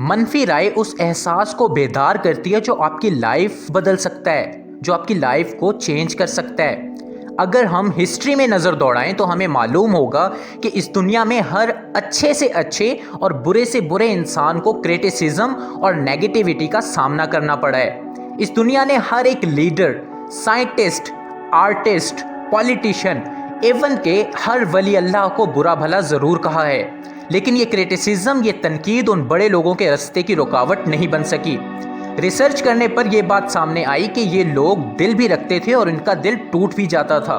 منفی رائے اس احساس کو بیدار کرتی ہے جو آپ کی لائف بدل سکتا ہے، جو آپ کی لائف کو چینج کر سکتا ہے۔ اگر ہم ہسٹری میں نظر دوڑائیں تو ہمیں معلوم ہوگا کہ اس دنیا میں ہر اچھے سے اچھے اور برے سے برے انسان کو کریٹیسزم اور نیگیٹیوٹی کا سامنا کرنا پڑا ہے۔ اس دنیا نے ہر ایک leader, scientist, artist, politician, even کہ ہر ولی اللہ کو برا بھلا ضرور کہا ہے، لیکن یہ کریٹیسزم، یہ تنقید ان بڑے لوگوں کے راستے کی رکاوٹ نہیں بن سکی۔ ریسرچ کرنے پر یہ بات سامنے آئی کہ یہ لوگ دل بھی رکھتے تھے اور ان کا دل ٹوٹ بھی جاتا تھا،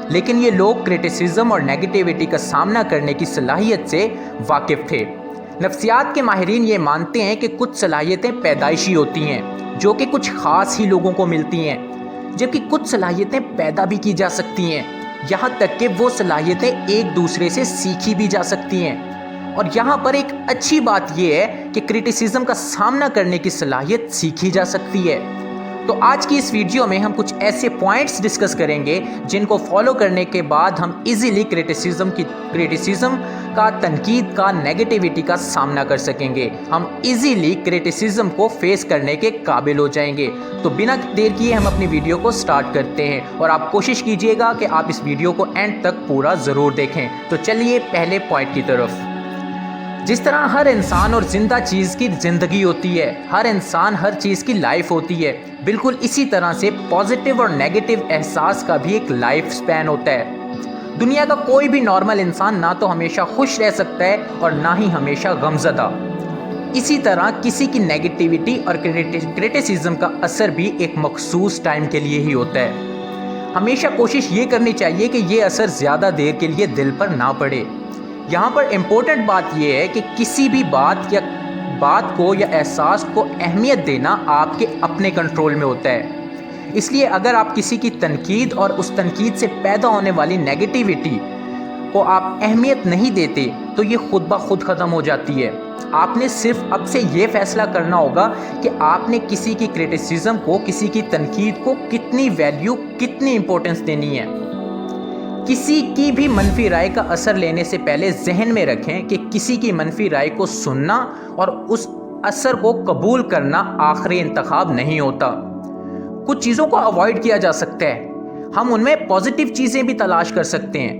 لیکن یہ لوگ کریٹیسزم اور نیگیٹیوٹی کا سامنا کرنے کی صلاحیت سے واقف تھے۔ نفسیات کے ماہرین یہ مانتے ہیں کہ کچھ صلاحیتیں پیدائشی ہوتی ہیں جو کہ کچھ خاص ہی لوگوں کو ملتی ہیں، جبکہ کچھ صلاحیتیں پیدا بھی کی جا سکتی ہیں، یہاں تک کہ وہ صلاحیتیں ایک دوسرے سے سیکھی بھی جا سکتی ہیں۔ اور یہاں پر ایک اچھی بات یہ ہے کہ کریٹیسزم کا سامنا کرنے کی صلاحیت سیکھی جا سکتی ہے۔ تو آج کی اس ویڈیو میں ہم کچھ ایسے پوائنٹس ڈسکس کریں گے جن کو فالو کرنے کے بعد ہم ایزیلی کریٹیسزم کا، تنقید کا، نیگیٹیوٹی کا سامنا کر سکیں گے۔ ہم ایزیلی کریٹیسزم کو فیس کرنے کے قابل ہو جائیں گے۔ تو بنا دیر کیے ہم اپنی ویڈیو کو سٹارٹ کرتے ہیں، اور آپ کوشش کیجئے گا کہ آپ اس ویڈیو کو اینڈ تک پورا ضرور دیکھیں۔ تو چلیے پہلے پوائنٹ کی طرف۔ جس طرح ہر انسان اور زندہ چیز کی زندگی ہوتی ہے، ہر انسان، ہر چیز کی لائف ہوتی ہے، بالکل اسی طرح سے پازیٹیو اور نیگیٹیو احساس کا بھی ایک لائف سپین ہوتا ہے۔ دنیا کا کوئی بھی نارمل انسان نہ تو ہمیشہ خوش رہ سکتا ہے اور نہ ہی ہمیشہ غمزدہ۔ اسی طرح کسی کی نیگیٹیوٹی اور کریٹیسزم کا اثر بھی ایک مخصوص ٹائم کے لیے ہی ہوتا ہے۔ ہمیشہ کوشش یہ کرنی چاہیے کہ یہ اثر زیادہ دیر کے لیے دل پر نہ پڑے۔ یہاں پر امپورٹنٹ بات یہ ہے کہ کسی بھی بات کو یا احساس کو اہمیت دینا آپ کے اپنے کنٹرول میں ہوتا ہے۔ اس لیے اگر آپ کسی کی تنقید اور اس تنقید سے پیدا ہونے والی نیگیٹیوٹی کو آپ اہمیت نہیں دیتے تو یہ خود بخود ختم ہو جاتی ہے۔ آپ نے صرف اب سے یہ فیصلہ کرنا ہوگا کہ آپ نے کسی کی کریٹیسزم کو، کسی کی تنقید کو کتنی ویلیو، کتنی امپورٹنس دینی ہے۔ کسی کی بھی منفی رائے کا اثر لینے سے پہلے ذہن میں رکھیں کہ کسی کی منفی رائے کو سننا اور اس اثر کو قبول کرنا آخری انتخاب نہیں ہوتا۔ کچھ چیزوں کو اوائڈ کیا جا سکتا ہے، ہم ان میں پازیٹیو چیزیں بھی تلاش کر سکتے ہیں۔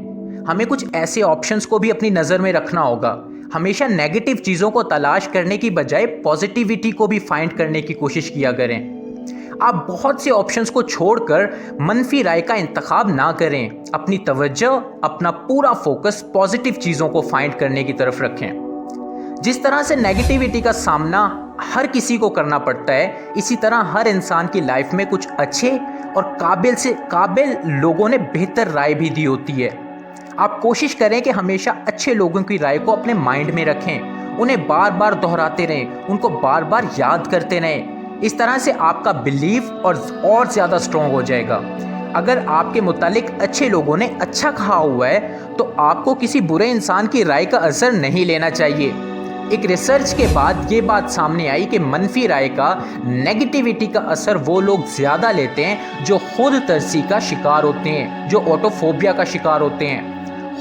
ہمیں کچھ ایسے آپشنز کو بھی اپنی نظر میں رکھنا ہوگا۔ ہمیشہ نیگیٹیو چیزوں کو تلاش کرنے کی بجائے پازیٹیوٹی کو بھی فائنڈ کرنے کی کوشش کیا کریں۔ آپ بہت سے آپشنز کو چھوڑ کر منفی رائے کا انتخاب نہ کریں، اپنی توجہ، اپنا پورا فوکس پازیٹیو چیزوں کو فائنڈ کرنے کی طرف رکھیں۔ جس طرح سے نیگیٹیوٹی کا سامنا ہر کسی کو کرنا پڑتا ہے، اسی طرح ہر انسان کی لائف میں کچھ اچھے اور قابل لوگوں نے بہتر رائے بھی دی ہوتی ہے۔ آپ کوشش کریں کہ ہمیشہ اچھے لوگوں کی رائے کو اپنے مائنڈ میں رکھیں، انہیں بار بار دہراتے رہیں، ان کو بار بار یاد کرتے رہیں۔ اس طرح سے آپ کا بلیف اور زیادہ سٹرونگ ہو جائے گا۔ اگر آپ کے متعلق اچھے لوگوں نے اچھا کہا ہوا ہے تو آپ کو کسی برے انسان کی رائے کا اثر نہیں لینا چاہیے۔ ایک ریسرچ کے بعد یہ بات سامنے آئی کہ منفی رائے کا، نیگیٹیوٹی کا اثر وہ لوگ زیادہ لیتے ہیں جو خود ترسی کا شکار ہوتے ہیں، جو آٹوفوبیا کا شکار ہوتے ہیں۔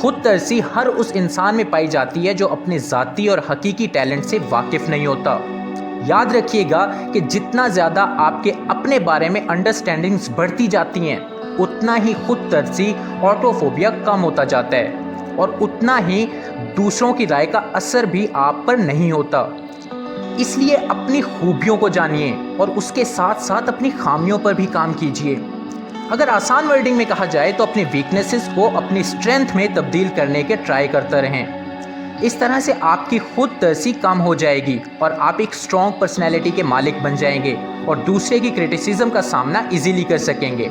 خود ترسی ہر اس انسان میں پائی جاتی ہے جو اپنے ذاتی اور حقیقی ٹیلنٹ سے واقف نہیں ہوتا۔ یاد رکھیے گا کہ جتنا زیادہ آپ کے اپنے بارے میں انڈرسٹینڈنگز بڑھتی جاتی ہیں، اتنا ہی خود ترسی، آٹوفوبیا کم ہوتا جاتا ہے، اور اتنا ہی دوسروں کی رائے کا اثر بھی آپ پر نہیں ہوتا۔ اس لیے اپنی خوبیوں کو جانیے اور اس کے ساتھ ساتھ اپنی خامیوں پر بھی کام کیجیے۔ اگر آسان ورڈنگ میں کہا جائے تو اپنی ویکنیسز کو اپنی اسٹرینتھ میں تبدیل کرنے کے ٹرائی کرتا رہیں۔ اس طرح سے آپ کی خود ترسی کم ہو جائے گی اور آپ ایک اسٹرانگ پرسنالٹی کے مالک بن جائیں گے اور دوسرے کی کریٹیسزم کا سامنا ایزیلی کر سکیں گے۔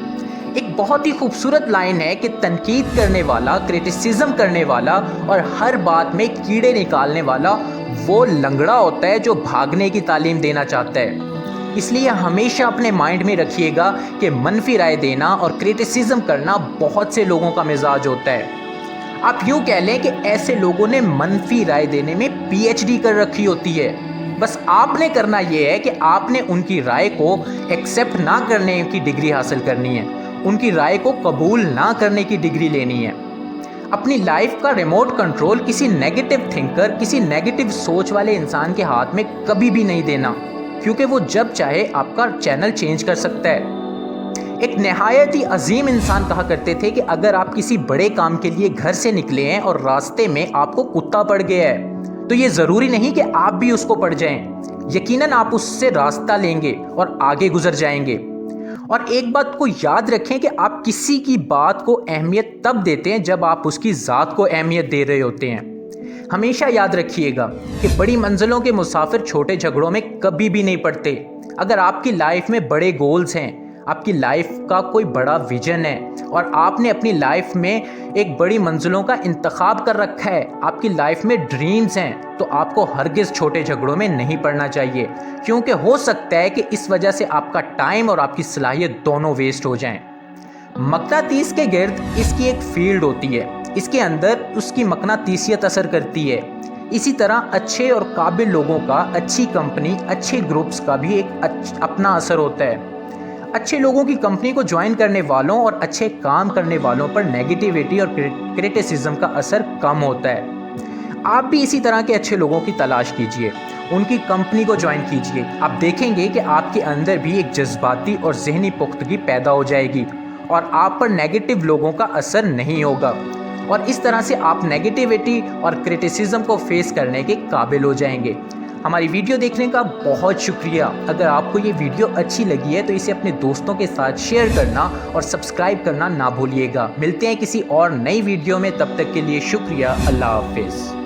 ایک بہت ہی خوبصورت لائن ہے کہ تنقید کرنے والا، کریٹیسزم کرنے والا اور ہر بات میں کیڑے نکالنے والا وہ لنگڑا ہوتا ہے جو بھاگنے کی تعلیم دینا چاہتا ہے۔ اس لیے ہمیشہ اپنے مائنڈ میں رکھیے گا کہ منفی رائے دینا اور کریٹیسزم کرنا بہت سے لوگوں کا مزاج ہوتا ہے۔ آپ یوں کہہ لیں کہ ایسے لوگوں نے منفی رائے دینے میں پی ایچ ڈی کر رکھی ہوتی ہے۔ بس آپ نے کرنا یہ ہے کہ آپ نے ان کی رائے کو ایکسیپٹ نہ کرنے کی ڈگری حاصل کرنی ہے، ان کی رائے کو قبول نہ کرنے کی ڈگری لینی ہے۔ اپنی لائف کا ریموٹ کنٹرول کسی نیگیٹو تھنکر، کسی نیگیٹو سوچ والے انسان کے ہاتھ میں کبھی بھی نہیں دینا، کیونکہ وہ جب چاہے آپ کا چینل چینج کر سکتا ہے۔ ایک نہایت ہی عظیم انسان کہا کرتے تھے کہ اگر آپ کسی بڑے کام کے لیے گھر سے نکلے ہیں اور راستے میں آپ کو کتا پڑ گیا ہے تو یہ ضروری نہیں کہ آپ بھی اس کو پڑ جائیں، یقیناً آپ اس سے راستہ لیں گے اور آگے گزر جائیں گے۔ اور ایک بات کو یاد رکھیں کہ آپ کسی کی بات کو اہمیت تب دیتے ہیں جب آپ اس کی ذات کو اہمیت دے رہے ہوتے ہیں۔ ہمیشہ یاد رکھیے گا کہ بڑی منزلوں کے مسافر چھوٹے جھگڑوں میں کبھی بھی نہیں پڑتے۔ اگر آپ کی لائف میں بڑے گولز ہیں، آپ کی لائف کا کوئی بڑا ویژن ہے اور آپ نے اپنی لائف میں ایک بڑی منزلوں کا انتخاب کر رکھا ہے، آپ کی لائف میں ڈریمز ہیں، تو آپ کو ہرگز چھوٹے جھگڑوں میں نہیں پڑنا چاہیے، کیونکہ ہو سکتا ہے کہ اس وجہ سے آپ کا ٹائم اور آپ کی صلاحیت دونوں ویسٹ ہو جائیں۔ مقناطیس کے گرد اس کی ایک فیلڈ ہوتی ہے، اس کے اندر اس کی مقناطیسیت اثر کرتی ہے۔ اسی طرح اچھے اور قابل لوگوں کا، اچھی کمپنی، اچھے گروپس کا بھی ایک اپنا اثر ہوتا ہے۔ اچھے لوگوں کی کمپنی کو جوائن کرنے والوں اور اچھے کام کرنے والوں پر نیگیٹیوٹی اور کرٹیسزم کا اثر کم ہوتا ہے۔ آپ بھی اسی طرح کے اچھے لوگوں کی تلاش کیجئے، ان کی کمپنی کو جوائن کیجئے۔ آپ دیکھیں گے کہ آپ کے اندر بھی ایک جذباتی اور ذہنی پختگی پیدا ہو جائے گی اور آپ پر نیگیٹو لوگوں کا اثر نہیں ہوگا، اور اس طرح سے آپ نیگیٹیوٹی اور کرٹیسزم کو فیس کرنے کے قابل ہو جائیں گے۔ ہماری ویڈیو دیکھنے کا بہت شکریہ۔ اگر آپ کو یہ ویڈیو اچھی لگی ہے تو اسے اپنے دوستوں کے ساتھ شیئر کرنا اور سبسکرائب کرنا نہ بھولیے گا۔ ملتے ہیں کسی اور نئی ویڈیو میں، تب تک کے لیے شکریہ۔ اللہ حافظ۔